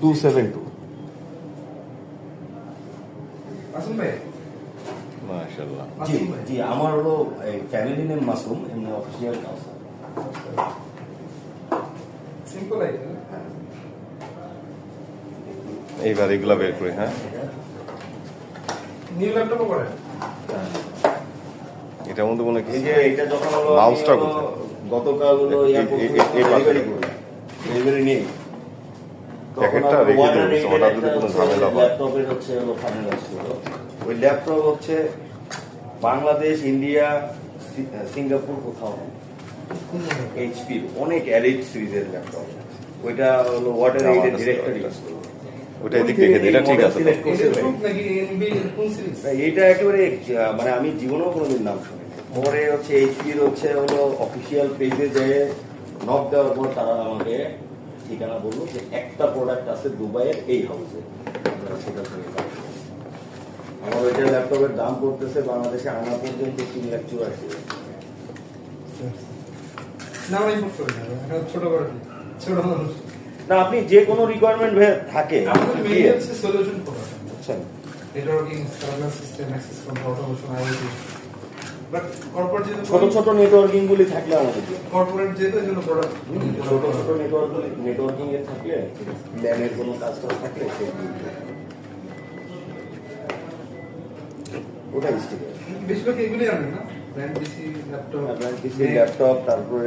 272 মাসুম ভাই মাশাআল্লাহ। জি জি, আমার হলো ফ্যামিলি নেম মাসুম, এমনি অফিসিয়াল কাউসার। Simple item. এইবার এগুলা বের করি। হ্যাঁ, নিউ ল্যাপটপও করে। এটার মধ্যে মনে এই যে এটা যখন হলো মাউসটা আমি হলো কোথায়? গতকাল হলো এই পাশে। ডেলিভারি নেই, প্যাকেটটা রেখে দেবো, হঠাৎ যদি কোনো ঝামেলা হয়। ল্যাপটপের হচ্ছে হলো ফাইনাল আসছিল। ওই ল্যাপটপ হচ্ছে বাংলাদেশ, ইন্ডিয়া, সিঙ্গাপুর কোথাও এইচপির অনেক এলিট সিরিজের ল্যাপটপ। ওইটা হলো ওয়াটার এইডের ডিরেক্টর ইউজ করলো। ওটা এদিক থেকে দে, এটা ঠিক আছে তো? নাকি এনবি কোন সিরিজ? এইটা একেবারে মানে আমি জীবনেও কোনোদিন নাম শুনিনি। পরে হচ্ছে এইচপির হচ্ছে হলো অফিসিয়াল পেজে যে নক দেওয়ার পর তারা আমাকে ঠিকানা বললো যে একটা প্রোডাক্ট আছে দুবাইয়ের এই হাউসে, সেটা থেকে আমার ওইটা ল্যাপটপের দাম পড়তেছে বাংলাদেশে আনা পর্যন্ত 3,84,000। না ভাই বুক করে না, এটা ছোট করে দিই। ছোট মানুষ। না, আপনি যে কোনো রিকোয়ারমেন্ট থাকে আমাদের মেইন হচ্ছে সলিউশন প্রোডাক্ট। বুঝছেন। Networking, server system, access control, automation, IoT. But corporate যেহেতু ছোট ছোট নেটওয়ার্কিং গুলি থাকলে আমাদের কর্পোরেট যেহেতু এই জন্য প্রোডাক্ট ছোট ছোট নেটওয়ার্কিং এর থাকলে ল্যানের কোনো কাজ থাকলে সেগুলো ওটা স্টিকার বেশিরভাগ এগুলোই আনেন না, ব্র্যান্ড পিসি, ল্যাপটপ, ল্যাপটপ, তারপরে